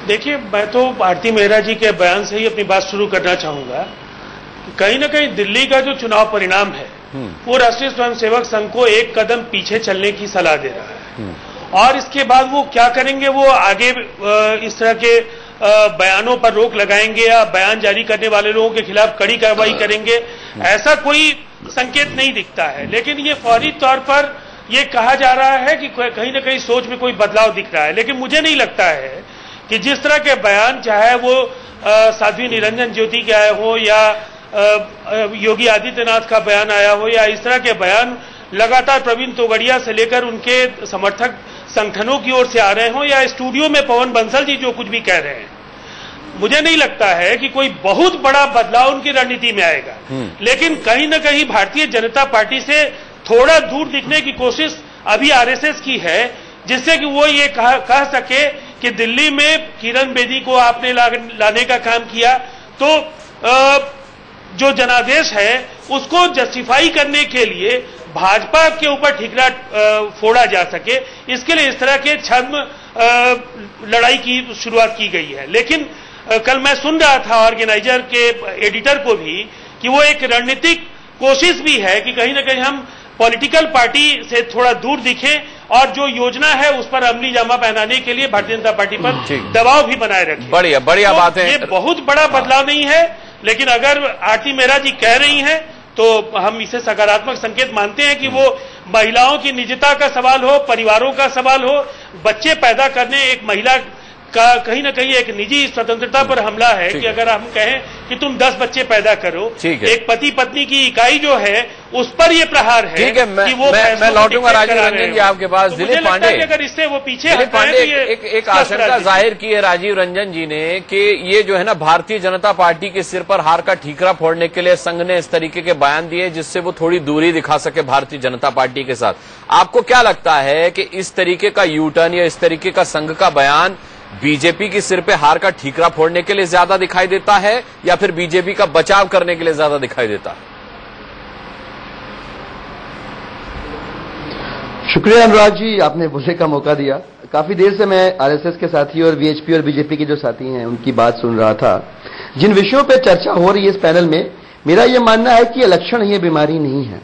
देखिए, मैं तो आरती मेहरा जी के बयान से ही अपनी बात शुरू करना चाहूंगा। कहीं ना कहीं दिल्ली का जो चुनाव परिणाम है वो राष्ट्रीय स्वयंसेवक संघ को एक कदम पीछे चलने की सलाह दे रहा है। और इसके बाद वो क्या करेंगे, वो आगे इस तरह के बयानों पर रोक लगाएंगे या बयान जारी करने वाले लोगों के खिलाफ कड़ी कार्रवाई करेंगे, ऐसा कोई संकेत नहीं दिखता है। लेकिन ये फौरी तौर पर ये कहा जा रहा है कि कहीं ना कहीं सोच में कोई बदलाव दिख रहा है। लेकिन मुझे नहीं लगता है कि जिस तरह के बयान, चाहे वो साध्वी निरंजन ज्योति के आए हो या योगी आदित्यनाथ का बयान आया हो या इस तरह के बयान लगातार प्रवीण तोगड़िया से लेकर उनके समर्थक संगठनों की ओर से आ रहे हों या स्टूडियो में पवन बंसल जी जो कुछ भी कह रहे हैं, मुझे नहीं लगता है कि कोई बहुत बड़ा बदलाव उनकी रणनीति में आएगा। लेकिन कहीं ना कहीं भारतीय जनता पार्टी से थोड़ा दूर दिखने की कोशिश अभी आरएसएस की है, जिससे कि वो ये कह सके कि दिल्ली में किरण बेदी को आपने लाने का काम किया, तो जो जनादेश है उसको जस्टिफाई करने के लिए भाजपा के ऊपर ठिकरा फोड़ा जा सके, इसके लिए इस तरह के छद्म लड़ाई की शुरुआत की गई है। लेकिन कल मैं सुन रहा था ऑर्गेनाइजर के एडिटर को भी कि वो एक रणनीतिक कोशिश भी है कि कहीं ना कहीं हम पॉलिटिकल पार्टी से थोड़ा दूर दिखें और जो योजना है उस पर अमली जामा पहनाने के लिए भारतीय जनता पार्टी पर दबाव भी बनाए रखें। बढ़िया बात है। ये बहुत बड़ा बदलाव नहीं है, लेकिन अगर आरती मेहरा जी कह रही हैं तो हम इसे सकारात्मक संकेत मानते हैं कि वो महिलाओं की निजता का सवाल हो, परिवारों का सवाल हो, बच्चे पैदा करने एक महिला का कहीं ना कहीं एक निजी स्वतंत्रता पर हमला है कि अगर हम कहें कि तुम 10 बच्चे पैदा करो, एक पति पत्नी की इकाई जो है उस पर ये प्रहार है। ठीक है, मैं लौटूंगा राजीव रंजन जी आपके पास। दिलीप पांडे, अगर इससे वो पीछे एक आशंका जाहिर की है राजीव रंजन जी ने कि ये जो है ना भारतीय जनता पार्टी के सिर पर हार का ठीकरा फोड़ने के लिए संघ ने इस तरीके के बयान दिए जिससे वो थोड़ी दूरी दिखा सके भारतीय जनता पार्टी के साथ। आपको क्या लगता है कि इस तरीके का यू टर्न या इस तरीके का संघ का बयान बीजेपी की सिर पे हार का ठीकरा फोड़ने के लिए ज्यादा दिखाई देता है या फिर बीजेपी का बचाव करने के लिए ज्यादा दिखाई देता है? शुक्रिया अनुराग जी, आपने बोलने का मौका दिया। काफी देर से मैं आरएसएस के साथी और वीएचपी और बीजेपी के जो साथी हैं उनकी बात सुन रहा था। जिन विषयों पे चर्चा हो रही है इस पैनल में, मेरा यह मानना है कि यह लक्षण ही बीमारी नहीं है।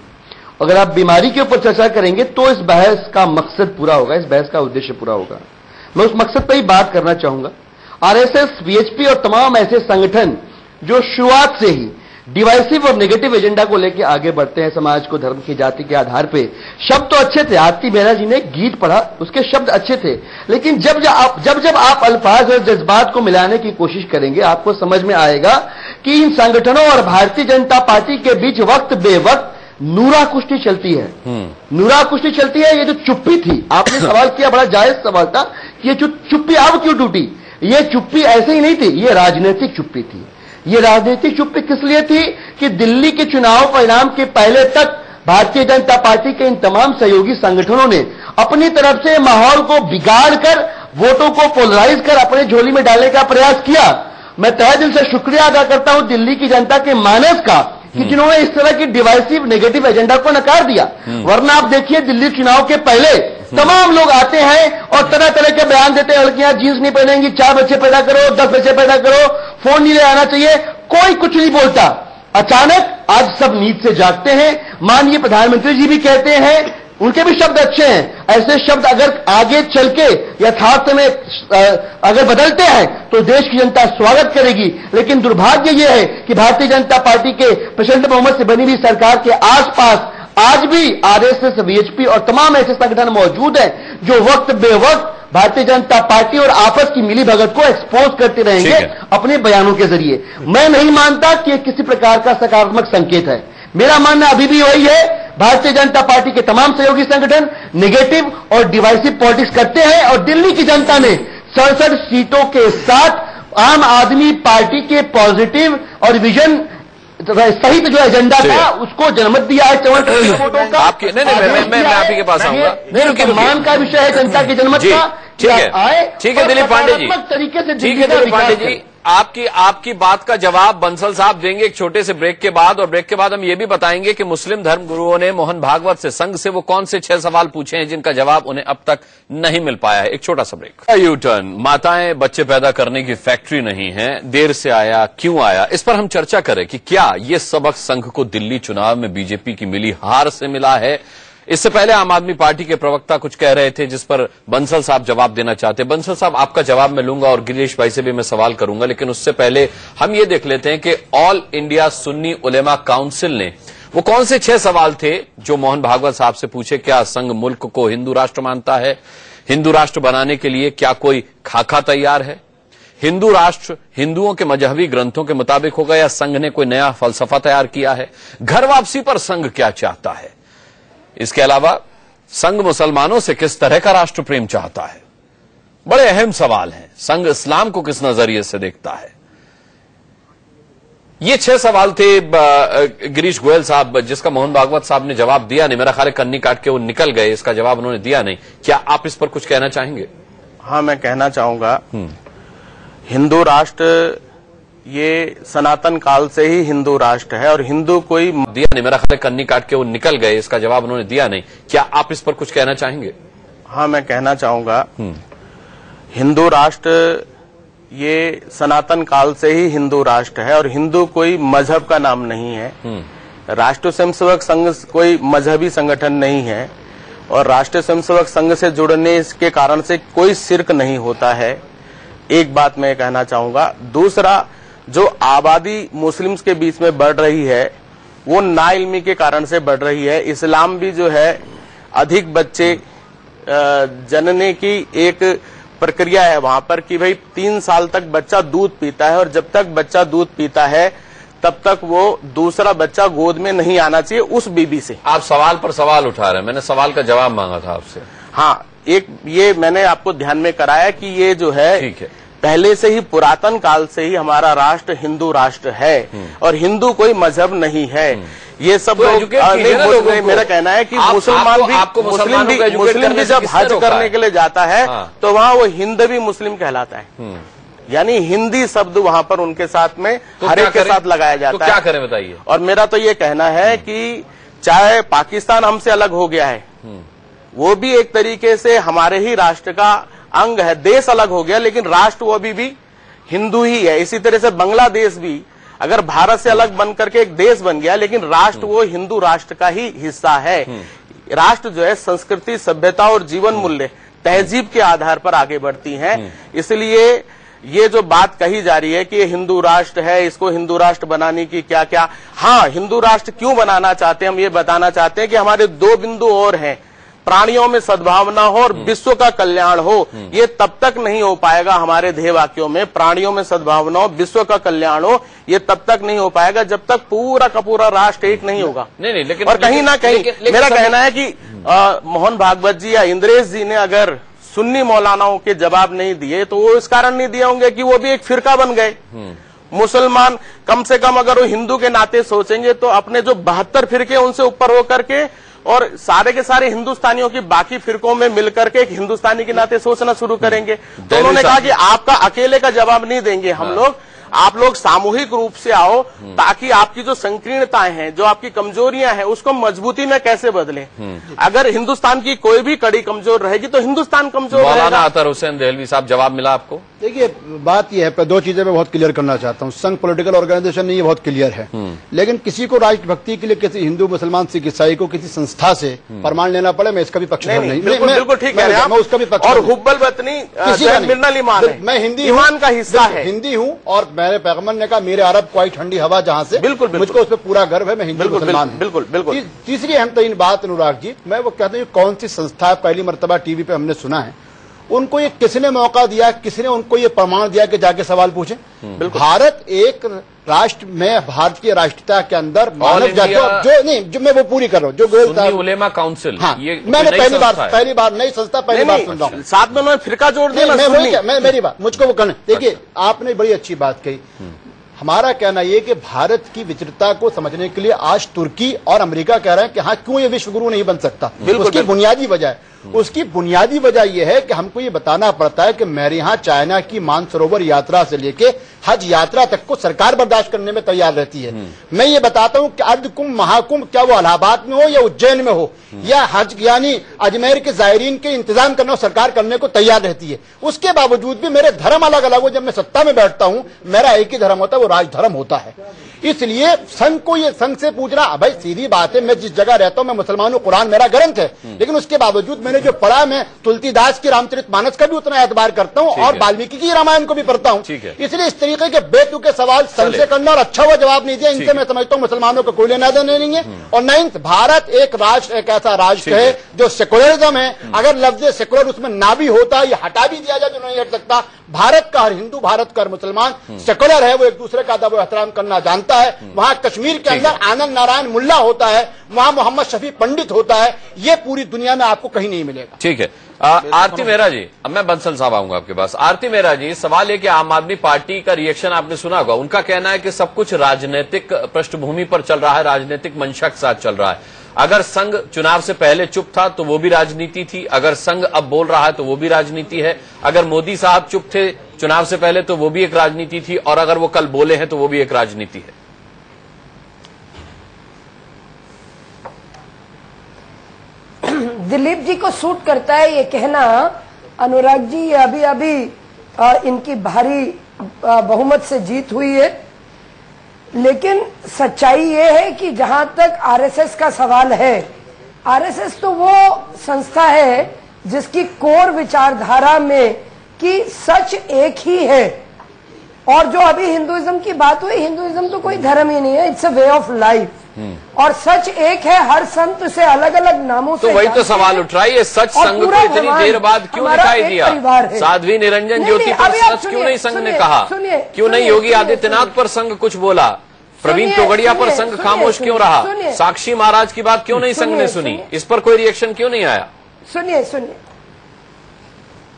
अगर आप बीमारी के ऊपर चर्चा करेंगे तो इस बहस का मकसद पूरा होगा, इस बहस का उद्देश्य पूरा होगा। मैं उस मकसद पर ही बात करना चाहूंगा। आरएसएस, वीएचपी और तमाम ऐसे संगठन जो शुरुआत से ही डिवाइसिव और नेगेटिव एजेंडा को लेकर आगे बढ़ते हैं, समाज को धर्म की जाति के आधार पे। शब्द तो अच्छे थे, आरती मेहरा जी ने गीत पढ़ा, उसके शब्द अच्छे थे, लेकिन जब आप अल्फाज और जज्बात को मिलाने की कोशिश करेंगे आपको समझ में आएगा कि इन संगठनों और भारतीय जनता पार्टी के बीच वक्त बेवक्त नूरा कुश्ती चलती है। नूरा कुश्ती चलती है। ये जो चुप्पी थी, आपने सवाल किया, बड़ा जायज सवाल था कि ये चुप्पी अब क्यों टूटी। ये चुप्पी ऐसे ही नहीं थी, ये राजनीतिक चुप्पी थी। ये राजनीतिक चुप्पी किस लिए थी कि दिल्ली के चुनाव परिणाम के पहले तक भारतीय जनता पार्टी के इन तमाम सहयोगी संगठनों ने अपनी तरफ से माहौल को बिगाड़ कर, वोटों को पोलराइज कर अपने झोली में डालने का प्रयास किया। मैं तहे दिल से शुक्रिया अदा करता हूं दिल्ली की जनता के मानस का कि जिन्होंने इस तरह की डिवाइसिव नेगेटिव एजेंडा को नकार दिया। वरना आप देखिए दिल्ली चुनाव के पहले तमाम लोग आते हैं और तरह तरह के बयान देते हैं, लड़कियां जींस नहीं पहनेंगी, 4 बच्चे पैदा करो, 10 बच्चे पैदा करो, फोन नहीं ले आना चाहिए, कोई कुछ नहीं बोलता। अचानक आज सब नींद से जागते हैं। माननीय प्रधानमंत्री जी भी कहते हैं, उनके भी शब्द अच्छे हैं। ऐसे शब्द अगर आगे चल के यथार्थ में अगर बदलते हैं तो देश की जनता स्वागत करेगी। लेकिन दुर्भाग्य यह है कि भारतीय जनता पार्टी के प्रचंड बहुमत से बनी हुई सरकार के आसपास आज भी आरएसएस, वीएचपी और तमाम ऐसे संगठन मौजूद हैं जो वक्त बेवक्त भारतीय जनता पार्टी और आपस की मिलीभगत को एक्सपोज करते रहेंगे अपने बयानों के जरिए। मैं नहीं मानता कि यह किसी प्रकार का सकारात्मक संकेत है। मेरा मानना अभी भी वही है, भारतीय जनता पार्टी के तमाम सहयोगी संगठन नेगेटिव और डिवाइसिव पॉलिटिक्स करते हैं और दिल्ली की जनता ने 67 सीटों के साथ आम आदमी पार्टी के पॉजिटिव और विजन सहित जो एजेंडा था उसको जनमत दिया है 54 वोटों का। आपके मैं आप ही के पास आऊंगा। सम्मान का विषय है जनता की जनमत का। ठीक है दिलीप पांडे जी, तरीके से ठीक है दिलीप पांडे जी, आपकी बात का जवाब बंसल साहब देंगे एक छोटे से ब्रेक के बाद, और ब्रेक के बाद हम ये भी बताएंगे कि मुस्लिम धर्म गुरुओं ने मोहन भागवत से, संघ से वो कौन से 6 सवाल पूछे हैं जिनका जवाब उन्हें अब तक नहीं मिल पाया है। एक छोटा सा ब्रेक। यू टर्न, माताएं बच्चे पैदा करने की फैक्ट्री नहीं है, देर से आया, क्यों आया, इस पर हम चर्चा करें कि क्या ये सबक संघ को दिल्ली चुनाव में बीजेपी की मिली हार से मिला है। इससे पहले आम आदमी पार्टी के प्रवक्ता कुछ कह रहे थे जिस पर बंसल साहब जवाब देना चाहते। बंसल साहब, आपका जवाब मैं लूंगा और गिरीश भाई से भी मैं सवाल करूंगा, लेकिन उससे पहले हम ये देख लेते हैं कि ऑल इंडिया सुन्नी उलेमा काउंसिल ने वो कौन से 6 सवाल थे जो मोहन भागवत साहब से पूछे। क्या संघ मुल्क को हिंदू राष्ट्र मानता है? हिंदू राष्ट्र बनाने के लिए क्या कोई खाका तैयार है? हिंदू राष्ट्र हिंदुओं के मजहबी ग्रंथों के मुताबिक होगा या संघ ने कोई नया फलसफा तैयार किया है? घर वापसी पर संघ क्या चाहता है? इसके अलावा संघ मुसलमानों से किस तरह का राष्ट्र प्रेम चाहता है? बड़े अहम सवाल हैं। संघ इस्लाम को किस नजरिए से देखता है? ये 6 सवाल थे गिरीश गोयल साहब, जिसका मोहन भागवत साहब ने जवाब दिया नहीं। मेरा ख्याल है कन्नी काट के वो निकल गए, इसका जवाब उन्होंने दिया नहीं। क्या आप इस पर कुछ कहना चाहेंगे? हाँ, मैं कहना चाहूंगा, हिंदू राष्ट्र ये सनातन काल से ही हिंदू राष्ट्र है और हिंदू कोई दिया नहीं। मेरा ख्याल है कन्नी काट के वो निकल गए, इसका जवाब उन्होंने दिया नहीं। क्या आप इस पर कुछ कहना चाहेंगे? हाँ, मैं कहना चाहूंगा, हिंदू राष्ट्र ये सनातन काल से ही हिंदू राष्ट्र है और हिंदू कोई मजहब का नाम नहीं है। राष्ट्रीय स्वयंसेवक संघ कोई मजहबी संगठन नहीं है और राष्ट्रीय स्वयंसेवक संघ से जुड़ने के कारण से कोई शिर्क नहीं होता है। एक बात मैं कहना चाहूंगा। दूसरा, जो आबादी मुस्लिम्स के बीच में बढ़ रही है वो नाइल्मी के कारण से बढ़ रही है। इस्लाम भी जो है अधिक बच्चे जनने की एक प्रक्रिया है वहां पर कि भाई 3 साल तक बच्चा दूध पीता है और जब तक बच्चा दूध पीता है तब तक वो दूसरा बच्चा गोद में नहीं आना चाहिए उस बीबी से। आप सवाल पर सवाल उठा रहे हैं, मैंने सवाल का जवाब मांगा था आपसे। हाँ, एक ये मैंने आपको ध्यान में कराया कि ये जो है, ठीक है, पहले से ही पुरातन काल से ही हमारा राष्ट्र हिंदू राष्ट्र है और हिंदू कोई मजहब नहीं है। ये सब लोग मेरा कहना है कि मुसलमान भी मुस्लिम भी जब हज करने के लिए जाता है तो वहाँ वो हिंदवी मुस्लिम कहलाता है, यानी हिंदी शब्द वहाँ पर उनके साथ में हर एक के साथ लगाया जाता है। तो क्या करें बताइए? और मेरा तो ये कहना है कि चाहे पाकिस्तान हमसे अलग हो गया है, वो भी एक तरीके से हमारे ही राष्ट्र का अंग है। देश अलग हो गया लेकिन राष्ट्र वो अभी भी हिंदू ही है। इसी तरह से बांग्लादेश भी अगर भारत से अलग बन करके एक देश बन गया लेकिन राष्ट्र वो हिंदू राष्ट्र का ही हिस्सा है। राष्ट्र जो है संस्कृति, सभ्यता और जीवन मूल्य, तहजीब के आधार पर आगे बढ़ती हैं। इसलिए ये जो बात कही जा रही है कि ये हिंदू राष्ट्र है, इसको हिंदू राष्ट्र बनाने की क्या क्या, हाँ, हिंदू राष्ट्र क्यों बनाना चाहते हैं हम ये बताना चाहते हैं कि हमारे 2 बिंदु और हैं। प्राणियों में सद्भावना हो और विश्व का कल्याण हो। ये तब तक नहीं हो पाएगा हमारे ध्येय वाक्यों में, प्राणियों में सद्भावना हो, विश्व का कल्याण हो, ये तब तक नहीं हो पाएगा जब तक पूरा का पूरा राष्ट्र एक नहीं होगा। नहीं, लेकिन और कहीं ना कहीं मेरा कहना है कि मोहन भागवत जी या इंद्रेश जी ने अगर सुन्नी मौलानाओं के जवाब नहीं दिए तो वो इस कारण नहीं दिए होंगे कि वो भी एक फिरका बन गए। मुसलमान कम से कम अगर वो हिंदू के नाते सोचेंगे तो अपने जो 72 फिरके उनसे ऊपर होकर के और सारे के सारे हिंदुस्तानियों की बाकी फिरकों में मिलकर के एक हिंदुस्तानी के नाते सोचना शुरू करेंगे। तो उन्होंने कहा कि आपका अकेले का जवाब नहीं देंगे हम लोग, आप लोग सामूहिक रूप से आओ ताकि आपकी जो संकीर्णताएं हैं, जो आपकी कमजोरियां हैं, उसको मजबूती में कैसे बदलें। अगर हिंदुस्तान की कोई भी कड़ी कमजोर रहेगी तो हिंदुस्तान कमजोर रहेगा। मौलाना अतहर हुसैन देहलवी साहब, जवाब मिला आपको? देखिए, बात यह है, 2 चीजें मैं बहुत क्लियर करना चाहता हूँ। संघ पॉलिटिकल ऑर्गेनाइजेशन नहीं, ये बहुत क्लियर है, लेकिन किसी को राष्ट्रभक्ति के लिए किसी हिंदू, मुसलमान, सिख, ईसाई को किसी संस्था से प्रमाण लेना पड़े, मैं इसका भी पक्षधर नहीं। बिल्कुल ठीक है, मैं उसका भी पक्ष। और हुब्बल वतनी मिर्नल ईमान, मैं हिंदी ईमान का हिस्सा है, हिंदी हूँ और मेरे पैगम्बर ने कहा मेरे अरब को आई ठंडी हवा जहाँ से, बिल्कुल मुझको उस पर पूरा गर्व है, मैं हिंदू मुसलमान हूँ। बिल्कुल। तीसरी अहम तरीन बात अनुराग जी, मैं वो कहते हैं कौन सी संस्था, पहली मर्तबा टीवी पे हमने सुना है उनको ये किसने मौका दिया, किसने उनको ये प्रमाण दिया कि जाके सवाल पूछें? भारत एक राष्ट्र में भारतीय राष्ट्रीयता के अंदर मानव जाति जो नहीं, जो मैं वो पूरी कर रहा हूँ, जो गोयल उलेमा काउंसिल, हाँ, मैंने पहली बार नई संस्था पहली बार सुन रहा हूँ। साथ में उन्होंने फिरका जोड़ दिया। मेरी बात मुझको वो करने देखिए, आपने बड़ी अच्छी बात कही। हमारा कहना यह कि भारत की विचित्रता को समझने के लिए आज तुर्की और अमेरिका कह रहे हैं कि हाँ, क्यों ये विश्व गुरु नहीं बन सकता। उसकी बुनियादी वजह है, उसकी बुनियादी वजह यह है कि हमको ये बताना पड़ता है कि मेरे यहाँ चाइना की मानसरोवर यात्रा से लेके हज यात्रा तक को सरकार बर्दाश्त करने में तैयार रहती है। मैं ये बताता हूँ कि अर्ध कुंभ महाकुंभ क्या वो इलाहाबाद में हो या उज्जैन में हो या हज यानी अजमेर के जायरीन के इंतजाम करना सरकार करने को तैयार रहती है। उसके बावजूद भी मेरे धर्म अलग अलग हो, जब मैं सत्ता में बैठता हूँ मेरा एक ही धर्म होता है, वो राजधर्म होता है। इसलिए संघ को ये संघ से पूछना, भाई सीधी बात है, मैं जिस जगह रहता हूं मैं मुसलमान हूं, कुरान मेरा ग्रंथ है, लेकिन उसके बावजूद मैंने जो पढ़ा, मैं तुलसीदास की रामचरितमानस का भी उतना एतबार करता हूं और वाल्मीकि की रामायण को भी पढ़ता हूं। इसलिए इस तरीके के बेतुके सवाल संघ से करना और अच्छा हुआ जवाब नहीं दिया, इनसे मैं समझता हूं मुसलमानों को कोई लेना देना नहीं है। और नाइन्थ, भारत एक राष्ट्र, एक ऐसा राष्ट्र है जो सेकुलरिज्म है। अगर लफ्ज सेकुलर उसमें ना भी होता, ये हटा भी दिया जाए जो नहीं हट सकता। भारत का हर हिंदू, भारत का हर मुसलमान सेकुलर है, वो एक दूसरे का अदब एहतराम करना जानता है। वहां कश्मीर के अंदर आनंद नारायण मुल्ला होता है, वहां मोहम्मद शफी पंडित होता है, ये पूरी दुनिया में आपको कहीं नहीं मिलेगा। ठीक है। आरती मेहरा जी, अब मैं बंसल साहब आऊंगा आपके पास। आरती मेहरा जी, सवाल है कि आम आदमी पार्टी का रिएक्शन आपने सुना होगा। उनका कहना है कि सब कुछ राजनीतिक पृष्ठभूमि पर चल रहा है, राजनीतिक मंशा के साथ चल रहा है। अगर संघ चुनाव से पहले चुप था तो वो भी राजनीति थी, अगर संघ अब बोल रहा है तो वो भी राजनीति है, अगर मोदी साहब चुप थे चुनाव से पहले तो वो भी एक राजनीति थी, और अगर वो कल बोले हैं तो वो भी एक राजनीति है। दिलीप जी को सूट करता है ये कहना, अनुराग जी अभी अभी इनकी भारी बहुमत से जीत हुई है, लेकिन सच्चाई ये है कि जहां तक आरएसएस का सवाल है, आरएसएस तो वो संस्था है जिसकी कोर विचारधारा में कि सच एक ही है। और जो अभी हिंदुइज्म की बात हुई, हिंदुइज्म तो कोई धर्म ही नहीं है, it's a way of life, और सच एक है। हर संत से अलग अलग नामों से, तो वही तो सवाल उठ रहा है, ये सच संघ को इतनी देर बाद क्यों दिखाई दिया? साध्वी निरंजन ज्योति पर सच क्यों नहीं संघ ने कहा? क्यों नहीं योगी आदित्यनाथ पर संघ कुछ बोला? प्रवीण तोगड़िया पर संघ खामोश क्यों रहा? साक्षी महाराज की बात क्यों नहीं संघ ने सुनी? इस पर कोई रिएक्शन क्यों नहीं आया? सुनिए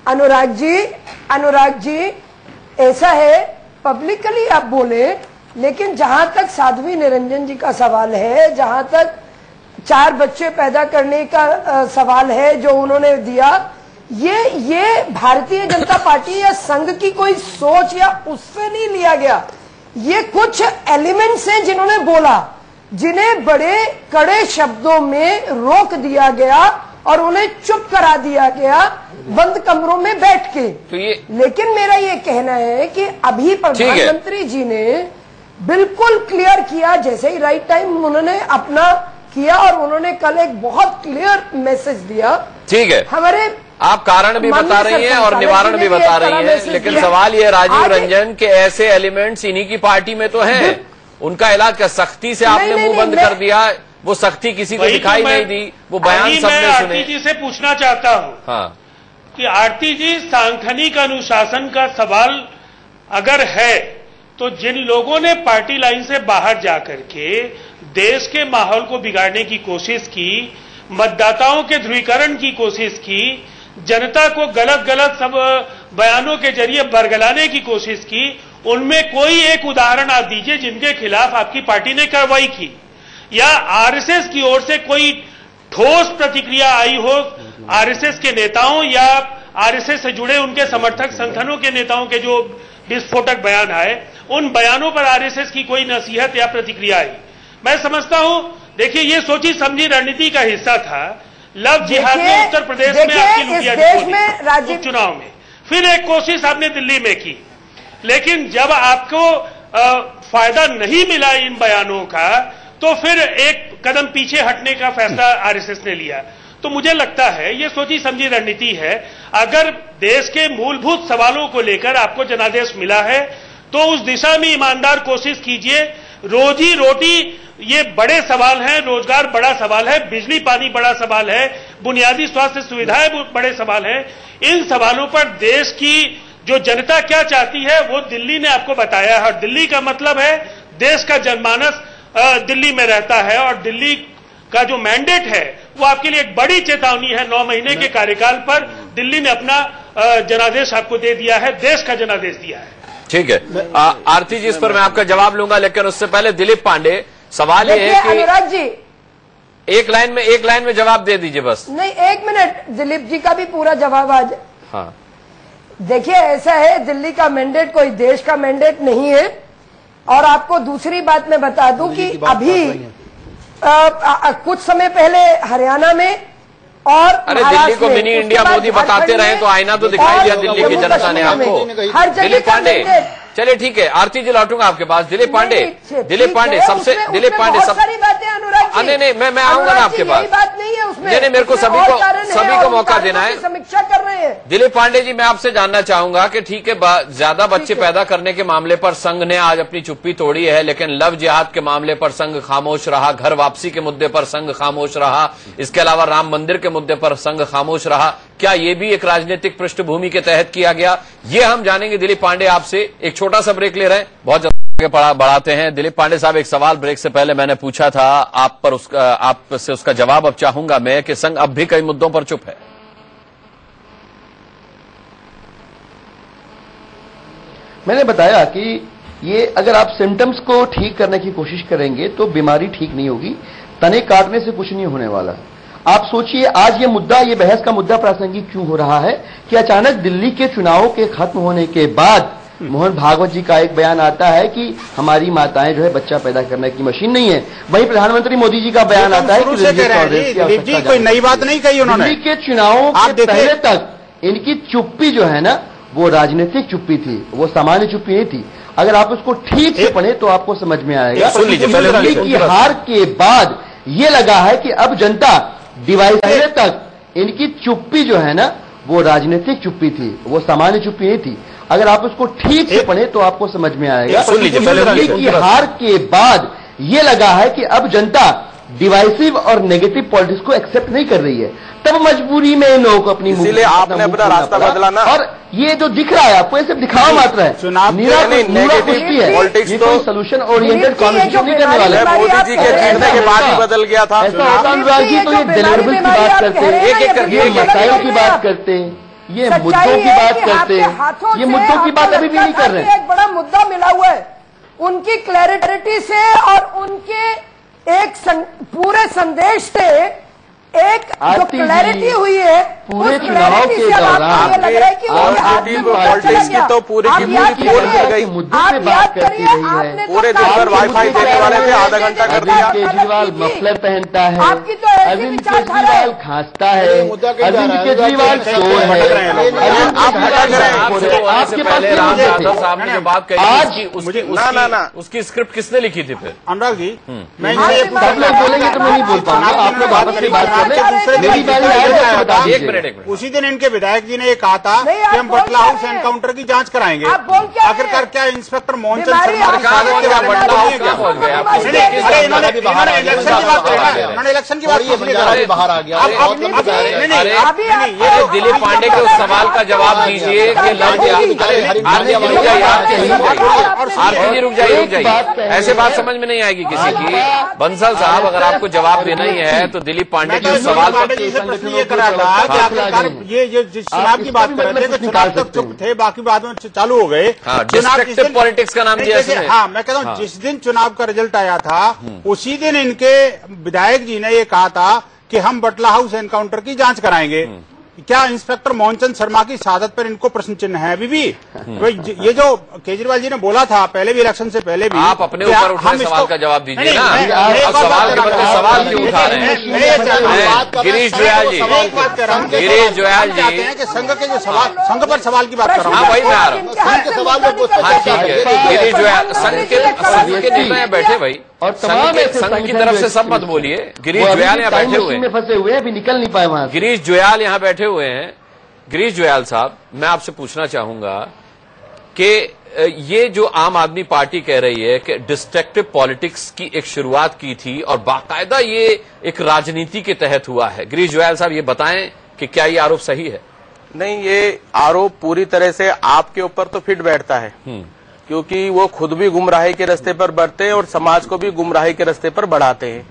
अनुराग जी, ऐसा है पब्लिकली आप बोले, लेकिन जहां तक साध्वी निरंजन जी का सवाल है, जहां तक 4 बच्चे पैदा करने का सवाल है जो उन्होंने दिया, ये भारतीय जनता पार्टी या संघ की कोई सोच या उससे नहीं लिया गया। ये कुछ एलिमेंट्स हैं जिन्होंने बोला, जिन्हें बड़े कड़े शब्दों में रोक दिया गया और उन्हें चुप करा दिया गया बंद कमरों में बैठ के। तो ये लेकिन मेरा ये कहना है कि अभी प्रधानमंत्री जी ने बिल्कुल क्लियर किया, जैसे ही राइट टाइम उन्होंने अपना किया, और उन्होंने कल एक बहुत क्लियर मैसेज दिया। ठीक है, हमारे आप कारण भी बता रही हैं और निवारण भी बता रही हैं, लेकिन सवाल ये राजीव रंजन के ऐसे एलिमेंट्स इन्हीं की पार्टी में तो हैं। उनका इलाज क्या सख्ती से आपने मुंह बंद कर दिया? वो सख्ती किसी को दिखाई नहीं दी, वो बयान सबने सुने। आरती जी से पूछना चाहता हूँ कि आरती जी, सांगठनिक अनुशासन का सवाल अगर है तो जिन लोगों ने पार्टी लाइन से बाहर जाकर के देश के माहौल को बिगाड़ने की कोशिश की, मतदाताओं के ध्रुवीकरण की कोशिश की, जनता को गलत सब बयानों के जरिए बरगलाने की कोशिश की, उनमें कोई एक उदाहरण आप दीजिए जिनके खिलाफ आपकी पार्टी ने कार्रवाई की या आरएसएस की ओर से कोई ठोस प्रतिक्रिया आई हो आरएसएस के नेताओं या आरएसएस से जुड़े उनके समर्थक संगठनों के नेताओं के जो विस्फोटक बयान आए, उन बयानों पर आरएसएस की कोई नसीहत या प्रतिक्रिया आई। मैं समझता हूं, देखिए ये सोची समझी रणनीति का हिस्सा था। लव जिहाद में उत्तर प्रदेश में आपकी लुटिया उपचुनाव में, फिर एक कोशिश आपने दिल्ली में की, लेकिन जब आपको फायदा नहीं मिला इन बयानों का तो फिर एक कदम पीछे हटने का फैसला आरएसएस ने लिया। तो मुझे लगता है ये सोची समझी रणनीति है। अगर देश के मूलभूत सवालों को लेकर आपको जनादेश मिला है तो उस दिशा में ईमानदार कोशिश कीजिए। रोजी रोटी ये बड़े सवाल हैं, रोजगार बड़ा सवाल है, बिजली पानी बड़ा सवाल है, बुनियादी स्वास्थ्य सुविधाएं बड़े सवाल हैं। इन सवालों पर देश की जो जनता क्या चाहती है वो दिल्ली ने आपको बताया है, और दिल्ली का मतलब है देश का जनमानस दिल्ली में रहता है, और दिल्ली का जो मैंडेट है वो आपके लिए एक बड़ी चेतावनी है। 9 महीने के कार्यकाल पर दिल्ली ने अपना जनादेश आपको दे दिया है, देश का जनादेश दिया है। ठीक है, आरती जी इस पर मैं आपका जवाब लूंगा, लेकिन उससे पहले दिलीप पांडे, सवाल ये है कि अनुराग जी एक लाइन में जवाब दे दीजिए बस। नहीं, 1 मिनट, दिलीप जी का भी पूरा जवाब आज। हाँ, देखिए ऐसा है, दिल्ली का मैंडेट कोई देश का मैंडेट नहीं है। और आपको दूसरी बात मैं बता दूं कि अभी कुछ समय पहले हरियाणा में और अरे दिल्ली को मिनी इंडिया मोदी बताते रहे तो आईना तो दिखाई दिया दिल्ली की जनता ने आपको। दिलीप पांडे, चलिए ठीक है, आरती जी लौटूंगा आपके पास। दिलीप पांडे सबसे नहीं, मैं आऊंगा ना आपके पास। बात नहीं है उसमें, नहीं, मेरे को सभी को मौका देना है। समीक्षा कर रहे हैं दिलीप पांडे जी, मैं आपसे जानना चाहूंगा कि ठीक है, ज्यादा बच्चे पैदा करने के मामले पर संघ ने आज अपनी चुप्पी तोड़ी है, लेकिन लव जिहाद के मामले पर संघ खामोश रहा, घर वापसी के मुद्दे पर संघ खामोश रहा, इसके अलावा राम मंदिर के मुद्दे पर संघ खामोश रहा। क्या ये भी एक राजनीतिक पृष्ठभूमि के तहत किया गया, ये हम जानेंगे दिलीप पांडे आपसे। एक छोटा सा ब्रेक ले रहे हैं, बहुत आगे बढ़ाते हैं। दिलीप पांडे साहब, एक सवाल ब्रेक से पहले मैंने पूछा था आपसे उसका जवाब अब चाहूंगा मैं कि संघ अब भी कई मुद्दों पर चुप है। मैंने बताया कि ये अगर आप सिम्टम्स को ठीक करने की कोशिश करेंगे तो बीमारी ठीक नहीं होगी, तने काटने से कुछ नहीं होने वाला। आप सोचिए, आज ये बहस का मुद्दा प्रासंगिक क्यों हो रहा है कि अचानक दिल्ली के चुनावों के खत्म होने के बाद मोहन भागवत जी का एक बयान आता है कि हमारी माताएं जो है बच्चा पैदा करने की मशीन नहीं है। वहीं प्रधानमंत्री मोदी जी का बयान आता है कि कोई नई बात नहीं कही उन्होंने। दिल्ली के चुनावों के पहले तक इनकी चुप्पी जो है ना, वो राजनीतिक चुप्पी थी, वो सामान्य चुप्पी नहीं थी। अगर आप उसको ठीक से पढ़े तो आपको समझ में आएगा। दिल्ली की हार के बाद ये लगा है कि अब जनता डिवाइस तक इनकी चुप्पी जो है ना, वो राजनीतिक चुप्पी थी, वो सामान्य चुप्पी नहीं थी। अगर आप उसको ठीक से पढ़े तो आपको समझ में आएगा। दिल्ली की हार के बाद ये लगा है कि अब जनता डिवाइसिव और नेगेटिव पॉलिटिक्स को एक्सेप्ट नहीं कर रही है, तब मजबूरी में इन लोगों को अपनी इसीलिए आपने अपना रास्ता बदला ना। और ये जो दिख रहा है आपको, ये सिर्फ दिखावा मात्र है, पॉलिटिक्स तो सोल्यूशन ओरिएंटेड कॉन्वर्सेशन नहीं करने वाले। मोदी जी के जीतने के बाद ही बदल गया था। ऐसा होता अनुराग जी, तो ये डिलीवरेबल की बात करते हैं, एक-एक करके मसाइल की बात करते हैं, ये मुद्दों की बात करते हैं, ये मुद्दों की बात अभी भी नहीं कर रहे हैं। एक बड़ा मुद्दा मिला हुआ है उनकी क्लैरिटी से और उनके एक पूरे संदेश से, एक जो क्लैरिटी हुई है पूरे चुनाव के दौरान पॉलिटिक्स की तो पूरी की पूरी पोल कर गई, मुद्दे पे बात करती रही है। पूरे दिन भर वाईफाई देने वाले थे, आधा घंटा कर दिया। केजरीवाल मफलर पहनता है, अरविंद केजरीवाल खांसता है, अरविंद केजरीवाल चोर है। आपके पहले राम यादव साहब ने जो बात कही, उसकी स्क्रिप्ट किसने लिखी थी फिर? अनुराग जी, मैं सब लोग बोलेंगे तो मैं नहीं बोल पाऊंगा, आप लोग आपस में बात कर रहे हैं। एक मिनट। उसी दिन इनके विधायक जी ने ये कहा था कि हम बटला हाउस एनकाउंटर की जांच कराएंगे। आखिरकार क्या इंस्पेक्टर मोहनचंद शर्मा के स्वागत के बाद बटला हाउस क्या पहुंच गया? अरे इन्होंने इलेक्शन की बात करी ना, उन्होंने इलेक्शन की बात बाहर आ गया। दिलीप पांडे के उस सवाल का जवाब दीजिए कि आरती जी रुक जाइए, ऐसे बात समझ में नहीं आएगी किसी की। बंसल साहब, अगर आपको जवाब देना ही है तो दिलीप पांडे के उस सवाल पर ये करा था कि आखिरकार ये जिस चुनाव की बात कर रहे थे, चुनाव तक चुप थे, बाकी बाद में चालू हो गए। डिस्ट्रक्टिव पॉलिटिक्स का नाम दिया इसने। हाँ, मैं कहता हूँ जिस दिन चुनाव का रिजल्ट आया था उसी दिन इनके विधायक जी ने ये कहा था कि हम बटला हाउस एनकाउंटर की जांच कराएंगे। क्या इंस्पेक्टर मोहनचंद शर्मा की शहादत पर इनको प्रश्न चिन्ह है अभी भी? ये जो केजरीवाल जी ने बोला था पहले भी, इलेक्शन से पहले भी, आप अपने ऊपर उठाए सवाल का जवाब दीजिए ना। सवाल के बदले सवाल क्यों उठा रहे हैं? गिरीश जोयाल जी, गिरीश जोयाल जी, संघ के जो सवाल, संघ पर सवाल की बात कर रहा हूँ। हाँ, वही मैं आ रहा हूँ। हाँ, ठीक है, गिरीश जोयाल, संघ के निर्णय बैठे भाई, और संघ की तरफ से सब मत बोलिए। गिरीश जोयाल यहाँ बैठे हुए हैं, फंसे हुए अभी निकल नहीं पाए वहां। गिरीश जोयाल यहाँ बैठे हुए हैं। गिरीश जोयाल साहब, मैं आपसे पूछना चाहूंगा कि ये जो आम आदमी पार्टी कह रही है कि डिस्ट्रक्टिव पॉलिटिक्स की एक शुरुआत की थी और बाकायदा ये एक राजनीति के तहत हुआ है, गिरीश जुयाल साहब ये बताएं कि क्या ये आरोप सही है? नहीं, ये आरोप पूरी तरह से आपके ऊपर तो फिट बैठता है, क्योंकि वो खुद भी गुमराही के रास्ते पर बढ़ते हैं और समाज को भी गुमराही के रास्ते पर बढ़ाते हैं।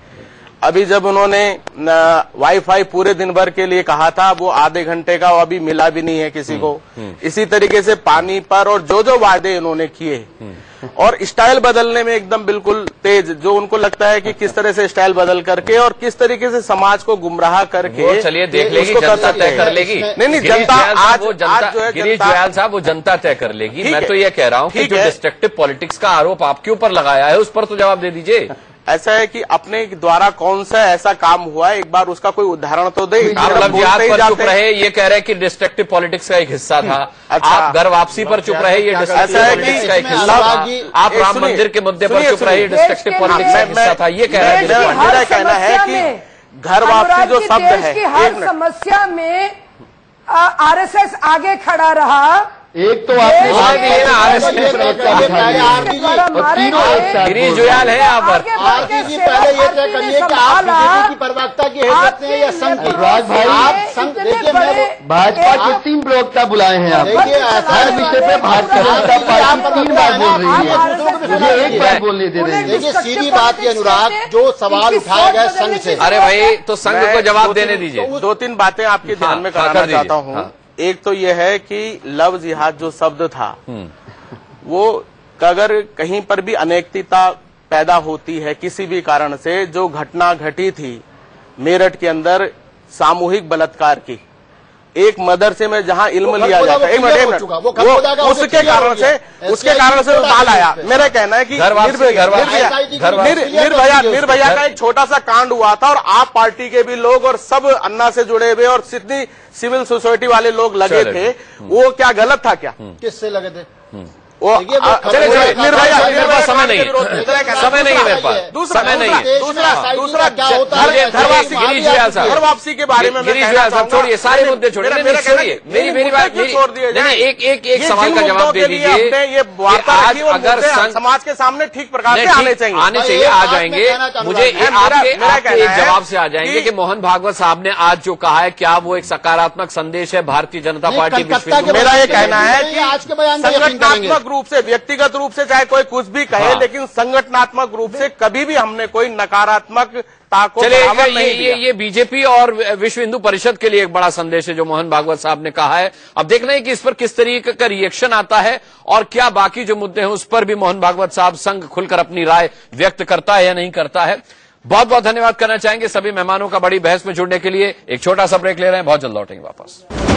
अभी जब उन्होंने वाईफाई पूरे दिन भर के लिए कहा था, वो आधे घंटे का वो अभी मिला भी नहीं है किसी को। इसी तरीके से पानी पर और जो जो वादे इन्होंने किए और स्टाइल बदलने में एकदम बिल्कुल तेज, जो उनको लगता है कि किस तरह से स्टाइल बदल करके और किस तरीके से समाज को गुमराह करके, चलिए देख लेगी, जनता तय कर लेगी। नहीं, जनता आज जो है, गिरीश जुयाल साहब वो जनता तय कर लेगी। मैं तो ये कह रहा हूँ कि जो डिस्ट्रक्टिव पॉलिटिक्स का आरोप आपके ऊपर लगाया है उस पर तो जवाब दे दीजिए। ऐसा है कि अपने द्वारा कौन सा ऐसा काम हुआ है, एक बार उसका कोई उदाहरण तो दे। आप लफ्ज़ियात पर चुप रहे, ये कह रहे हैं कि डिस्ट्रक्टिव पॉलिटिक्स का एक हिस्सा था। अच्छा, आप घर वापसी पर चुप रहे, ये डिस्ट्रक्टिव पॉलिटिक्स का एक हिस्सा था। आप राम मंदिर के मुद्दे पर चुप रहे, डिस्ट्रक्टिव पॉलिटिक्स का हिस्सा था। ये कह रहे हैं, मेरा कहना है कि घर वापसी जो शब्द है, हर समस्या में आरएसएस आगे खड़ा रहा। एक तो गिरीश जुयाल है यहाँ पर। आरती जी पहले ये तय करिए कि आप बीजेपी की प्रवक्ता की हैसियत से या संघ की? राज भाई, आप संघ देखिए, मैं भाजपा के 3 प्रवक्ता बुलाए हैं आप। हर विषय पे भाजपा जनता पार्टी 3 बार बोल रही है, मुझे एक बार बोलने दे रही है। देखिए सीधी बात है अनुराग, जो सवाल उठाया गया संघ से। अरे भाई, तो संघ को जवाब देने दीजिए। 2-3 बातें आपके ध्यान में कराना चाहता हूँ। एक तो यह है कि लव जिहाद जो शब्द था, वो अगर कहीं पर भी अनैतिकता पैदा होती है किसी भी कारण से, जो घटना घटी थी मेरठ के अंदर सामूहिक बलात्कार की, एक मदरसे में जहां इल्म लिया जाता है, वो उसके कारण से बाल आया। मेरा कहना है कि निर्भया का एक छोटा सा कांड हुआ था और आप पार्टी के भी लोग और सब अन्ना से जुड़े हुए और जितनी सिविल सोसाइटी वाले लोग लगे थे, वो क्या गलत था क्या? किससे लगे थे? निर्भया समय नहीं है मेरे पास, समय नहीं है। दूसरा क्या होता है घर वापसी के बारे में गिरीश जुयाल साहब छोड़िए, सारे मुद्दे छोड़िए, छोड़िए मेरी बात छोड़ दिए। एक सवाल का जवाब दे दीजिए। ये आज अगर समाज के सामने ठीक प्रकार से आने चाहिए, आ जाएंगे। मुझे आपके एक जवाब से आ जाएंगे कि मोहन भागवत साहब ने आज जो कहा है, क्या वो एक सकारात्मक संदेश है भारतीय जनता पार्टी? मेरा ये कहना है कि आज के बयान संगठनात्मक रूप से, व्यक्तिगत रूप से चाहे कोई कुछ भी कहे, लेकिन संगठनात्मक रूप से कभी भी हमने कोई नकारात्मकता को बढ़ावा नहीं दिया। ये बीजेपी और विश्व हिंदू परिषद के लिए एक बड़ा संदेश है जो मोहन भागवत साहब ने कहा है। अब देखना है कि इस पर किस तरीके का रिएक्शन आता है और क्या बाकी जो मुद्दे हैं उस पर भी मोहन भागवत साहब संघ खुलकर अपनी राय व्यक्त करता है या नहीं करता है। बहुत बहुत धन्यवाद करना चाहेंगे सभी मेहमानों का बड़ी बहस में जुड़ने के लिए। एक छोटा सा ब्रेक ले रहे हैं, बहुत जल्द लौटेंगे वापस।